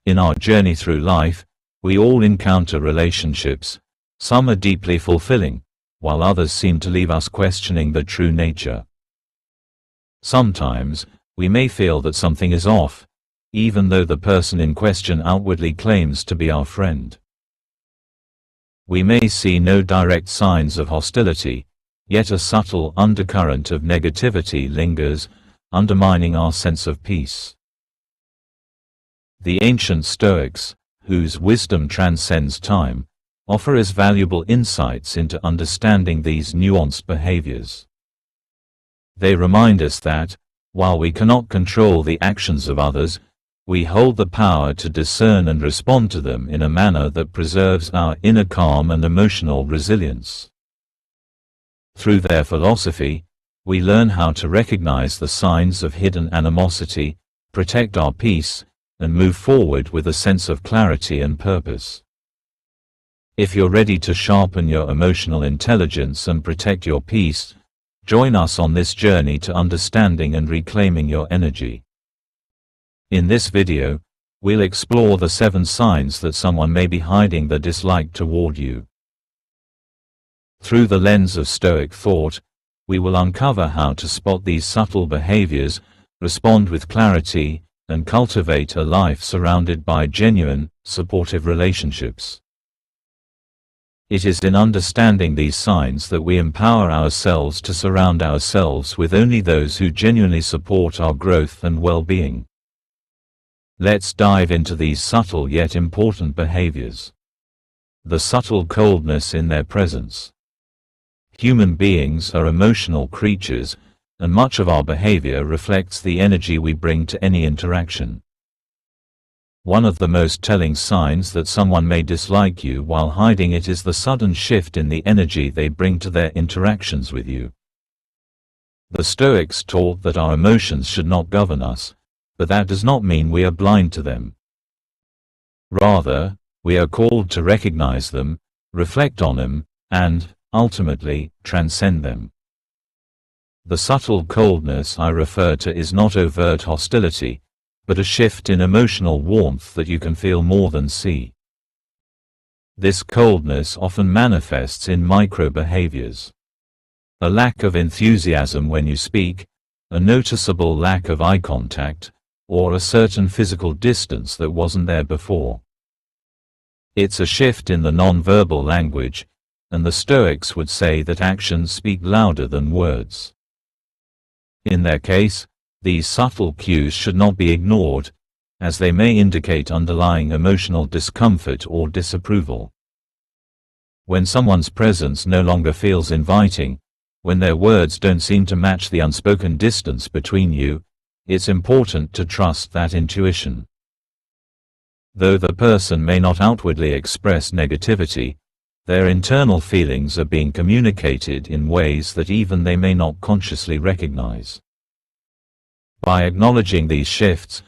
In our journey through life, we all encounter relationships. Some are deeply fulfilling, while others seem to leave us questioning their true nature. Sometimes, we may feel that something is off, even though the person in question outwardly claims to be our friend. We may see no direct signs of hostility, yet a subtle undercurrent of negativity lingers, undermining our sense of peace. The ancient Stoics, whose wisdom transcends time, offer us valuable insights into understanding these nuanced behaviors. They remind us that, while we cannot control the actions of others, we hold the power to discern and respond to them in a manner that preserves our inner calm and emotional resilience. Through their philosophy, we learn how to recognize the signs of hidden animosity, protect our peace, and move forward with a sense of clarity and purpose. If you're ready to sharpen your emotional intelligence and protect your peace, join us on this journey to understanding and reclaiming your energy. In this video, we'll explore the 7 signs that someone may be hiding their dislike toward you. Through the lens of Stoic thought, we will uncover how to spot these subtle behaviors, respond with clarity, and cultivate a life surrounded by genuine, supportive relationships. It is in understanding these signs that we empower ourselves to surround ourselves with only those who genuinely support our growth and well-being. Let's dive into these subtle yet important behaviors. The subtle coldness in their presence. Human beings are emotional creatures, and much of our behavior reflects the energy we bring to any interaction. One of the most telling signs that someone may dislike you while hiding it is the sudden shift in the energy they bring to their interactions with you. The Stoics taught that our emotions should not govern us, but that does not mean we are blind to them. Rather, we are called to recognize them, reflect on them, and, ultimately, transcend them. The subtle coldness I refer to is not overt hostility, but a shift in emotional warmth that you can feel more than see. This coldness often manifests in micro-behaviors. A lack of enthusiasm when you speak, a noticeable lack of eye contact, or a certain physical distance that wasn't there before. It's a shift in the non-verbal language, and the Stoics would say that actions speak louder than words. In their case, these subtle cues should not be ignored, as they may indicate underlying emotional discomfort or disapproval. When someone's presence no longer feels inviting, when their words don't seem to match the unspoken distance between you, it's important to trust that intuition. Though the person may not outwardly express negativity, their internal feelings are being communicated in ways that even they may not consciously recognize. By acknowledging these shifts,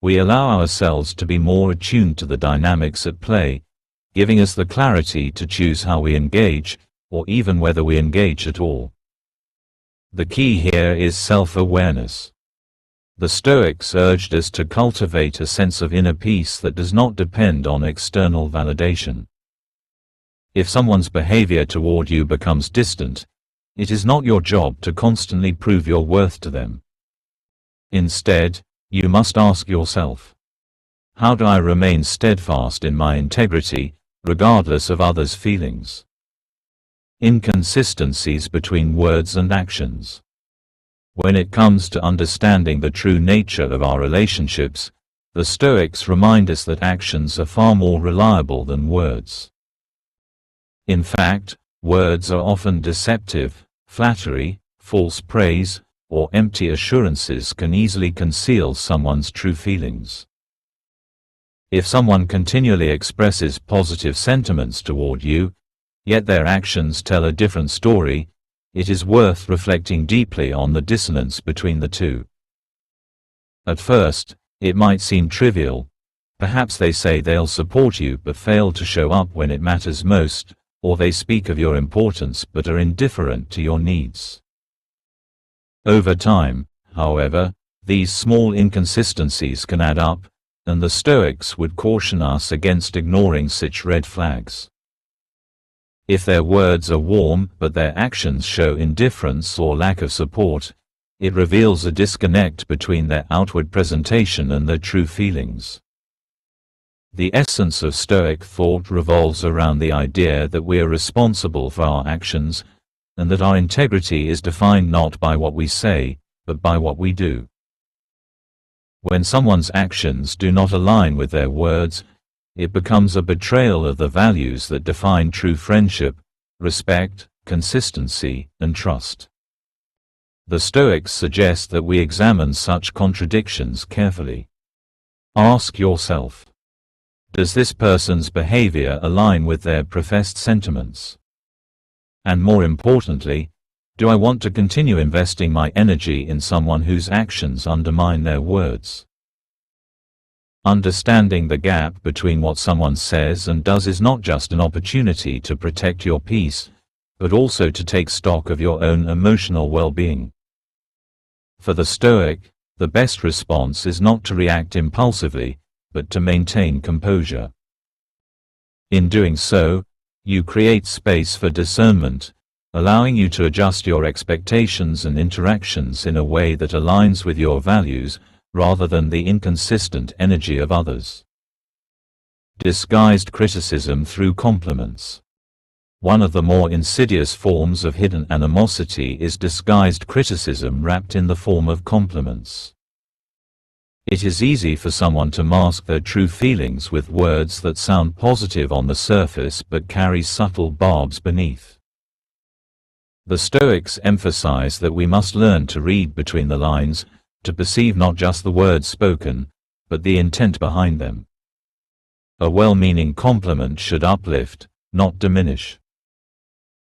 we allow ourselves to be more attuned to the dynamics at play, giving us the clarity to choose how we engage, or even whether we engage at all. The key here is self-awareness. The Stoics urged us to cultivate a sense of inner peace that does not depend on external validation. If someone's behavior toward you becomes distant, it is not your job to constantly prove your worth to them. Instead, you must ask yourself, how do I remain steadfast in my integrity, regardless of others' feelings? Inconsistencies between words and actions. When it comes to understanding the true nature of our relationships, the Stoics remind us that actions are far more reliable than words. In fact, words are often deceptive. Flattery, false praise, or empty assurances can easily conceal someone's true feelings. If someone continually expresses positive sentiments toward you, yet their actions tell a different story, it is worth reflecting deeply on the dissonance between the two. At first, it might seem trivial. Perhaps they say they'll support you but fail to show up when it matters most, or they speak of your importance but are indifferent to your needs. Over time, however, these small inconsistencies can add up, and the Stoics would caution us against ignoring such red flags. If their words are warm but their actions show indifference or lack of support, it reveals a disconnect between their outward presentation and their true feelings. The essence of Stoic thought revolves around the idea that we are responsible for our actions, and that our integrity is defined not by what we say, but by what we do. When someone's actions do not align with their words, it becomes a betrayal of the values that define true friendship, respect, consistency, and trust. The Stoics suggest that we examine such contradictions carefully. Ask yourself, does this person's behavior align with their professed sentiments? And more importantly, do I want to continue investing my energy in someone whose actions undermine their words? Understanding the gap between what someone says and does is not just an opportunity to protect your peace, but also to take stock of your own emotional well-being. For the Stoic, the best response is not to react impulsively, but to maintain composure. In doing so, you create space for discernment, allowing you to adjust your expectations and interactions in a way that aligns with your values, rather than the inconsistent energy of others. Disguised criticism through compliments. One of the more insidious forms of hidden animosity is disguised criticism wrapped in the form of compliments. It is easy for someone to mask their true feelings with words that sound positive on the surface but carry subtle barbs beneath. The Stoics emphasize that we must learn to read between the lines, to perceive not just the words spoken, but the intent behind them. A well-meaning compliment should uplift, not diminish.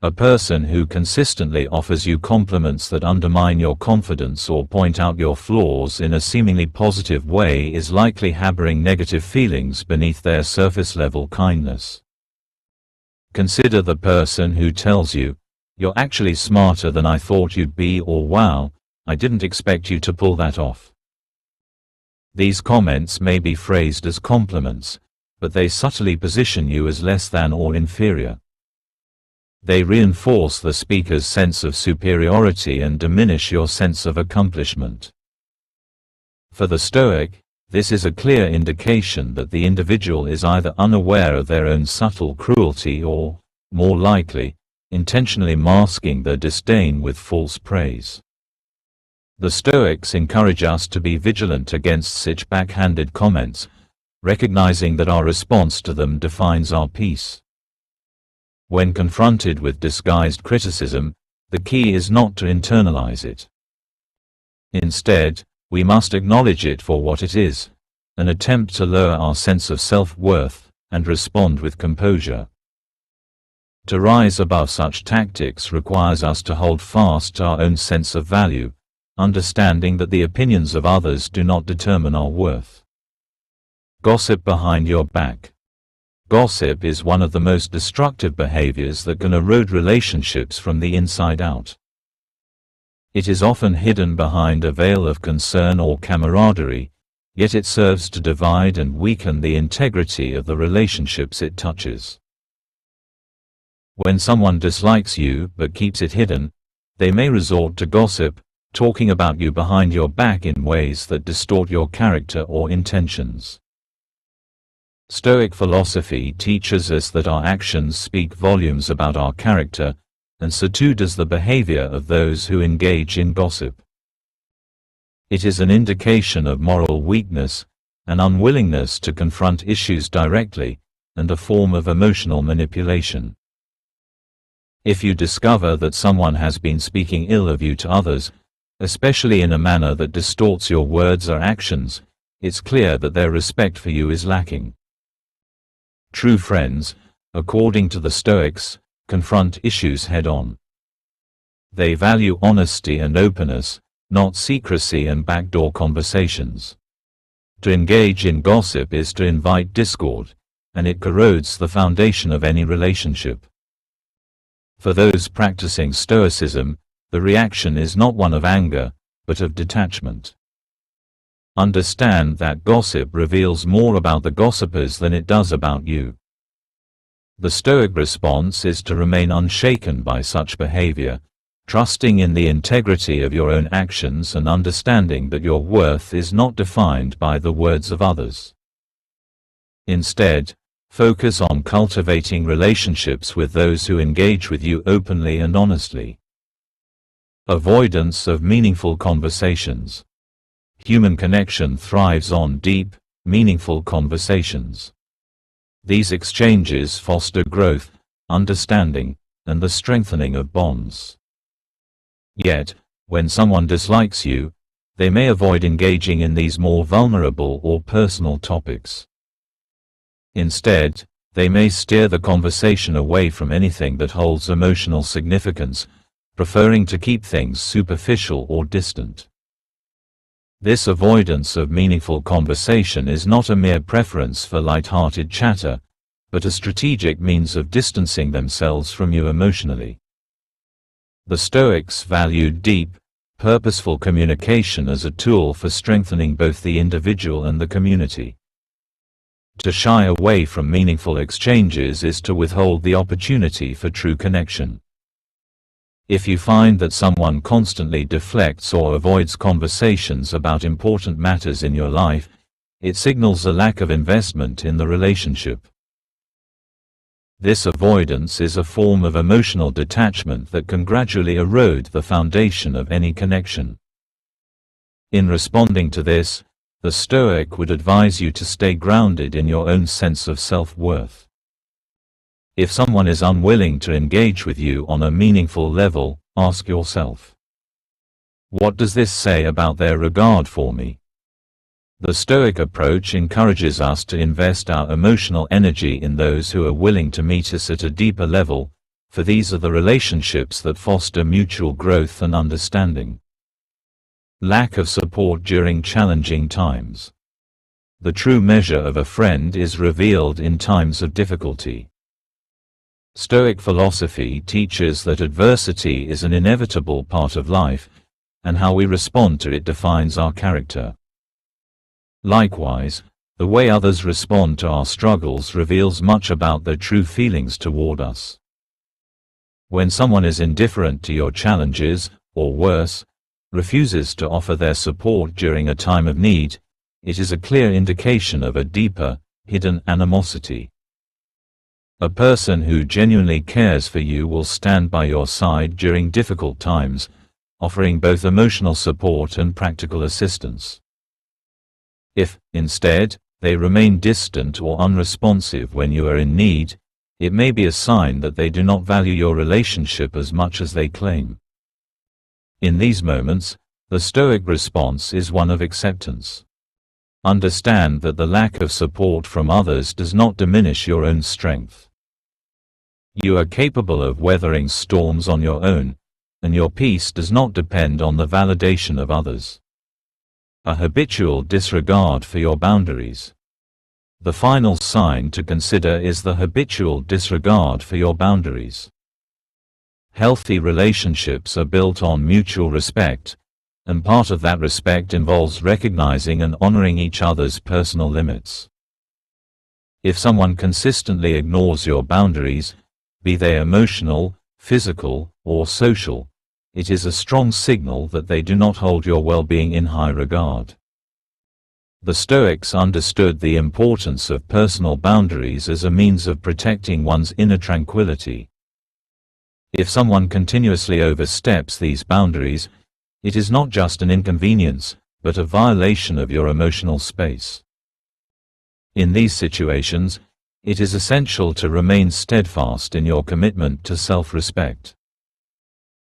A person who consistently offers you compliments that undermine your confidence or point out your flaws in a seemingly positive way is likely harboring negative feelings beneath their surface-level kindness. Consider the person who tells you, "You're actually smarter than I thought you'd be," or "Wow, I didn't expect you to pull that off." These comments may be phrased as compliments, but they subtly position you as less than or inferior. They reinforce the speaker's sense of superiority and diminish your sense of accomplishment. For the Stoic, this is a clear indication that the individual is either unaware of their own subtle cruelty or, more likely, intentionally masking their disdain with false praise. The Stoics encourage us to be vigilant against such backhanded comments, recognizing that our response to them defines our peace. When confronted with disguised criticism, the key is not to internalize it. Instead, we must acknowledge it for what it is, an attempt to lower our sense of self-worth, and respond with composure. To rise above such tactics requires us to hold fast to our own sense of value, understanding that the opinions of others do not determine our worth. Gossip behind your back. Gossip is one of the most destructive behaviors that can erode relationships from the inside out. It is often hidden behind a veil of concern or camaraderie, yet it serves to divide and weaken the integrity of the relationships it touches. When someone dislikes you but keeps it hidden, they may resort to gossip, talking about you behind your back in ways that distort your character or intentions. Stoic philosophy teaches us that our actions speak volumes about our character, and so too does the behavior of those who engage in gossip. It is an indication of moral weakness, an unwillingness to confront issues directly, and a form of emotional manipulation. If you discover that someone has been speaking ill of you to others, especially in a manner that distorts your words or actions, it's clear that their respect for you is lacking. True friends, according to the Stoics, confront issues head-on. They value honesty and openness, not secrecy and backdoor conversations. To engage in gossip is to invite discord, and it corrodes the foundation of any relationship. For those practicing Stoicism, the reaction is not one of anger, but of detachment. Understand that gossip reveals more about the gossipers than it does about you. The Stoic response is to remain unshaken by such behavior, trusting in the integrity of your own actions and understanding that your worth is not defined by the words of others. Instead, focus on cultivating relationships with those who engage with you openly and honestly. Avoidance of meaningful conversations. Human connection thrives on deep, meaningful conversations. These exchanges foster growth, understanding, and the strengthening of bonds. Yet, when someone dislikes you, they may avoid engaging in these more vulnerable or personal topics. Instead, they may steer the conversation away from anything that holds emotional significance, preferring to keep things superficial or distant. This avoidance of meaningful conversation is not a mere preference for light-hearted chatter, but a strategic means of distancing themselves from you emotionally. The Stoics valued deep, purposeful communication as a tool for strengthening both the individual and the community. To shy away from meaningful exchanges is to withhold the opportunity for true connection. If you find that someone constantly deflects or avoids conversations about important matters in your life, it signals a lack of investment in the relationship. This avoidance is a form of emotional detachment that can gradually erode the foundation of any connection. In responding to this, the Stoic would advise you to stay grounded in your own sense of self-worth. If someone is unwilling to engage with you on a meaningful level, ask yourself, what does this say about their regard for me? The Stoic approach encourages us to invest our emotional energy in those who are willing to meet us at a deeper level, for these are the relationships that foster mutual growth and understanding. Lack of support during challenging times. The true measure of a friend is revealed in times of difficulty. Stoic philosophy teaches that adversity is an inevitable part of life, and how we respond to it defines our character. Likewise, the way others respond to our struggles reveals much about their true feelings toward us. When someone is indifferent to your challenges, or worse, refuses to offer their support during a time of need, it is a clear indication of a deeper, hidden animosity. A person who genuinely cares for you will stand by your side during difficult times, offering both emotional support and practical assistance. If, instead, they remain distant or unresponsive when you are in need, it may be a sign that they do not value your relationship as much as they claim. In these moments, the Stoic response is one of acceptance. Understand that the lack of support from others does not diminish your own strength. You are capable of weathering storms on your own, and your peace does not depend on the validation of others. A habitual disregard for your boundaries. The final sign to consider is the habitual disregard for your boundaries. Healthy relationships are built on mutual respect, and part of that respect involves recognizing and honoring each other's personal limits. If someone consistently ignores your boundaries, be they emotional, physical, or social, it is a strong signal that they do not hold your well-being in high regard. The Stoics understood the importance of personal boundaries as a means of protecting one's inner tranquility. If someone continuously oversteps these boundaries, it is not just an inconvenience, but a violation of your emotional space. In these situations, it is essential to remain steadfast in your commitment to self-respect.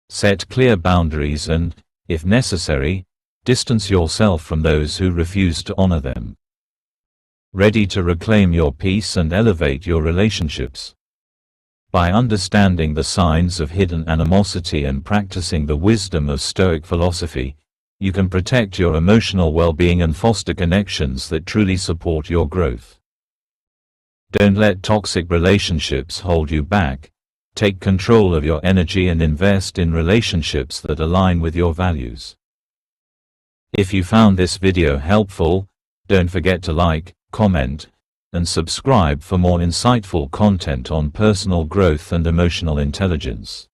Set clear boundaries and, if necessary, distance yourself from those who refuse to honor them. Ready to reclaim your peace and elevate your relationships. By understanding the signs of hidden animosity and practicing the wisdom of Stoic philosophy, you can protect your emotional well-being and foster connections that truly support your growth. Don't let toxic relationships hold you back. Take control of your energy and invest in relationships that align with your values. If you found this video helpful, don't forget to like, comment, and subscribe for more insightful content on personal growth and emotional intelligence.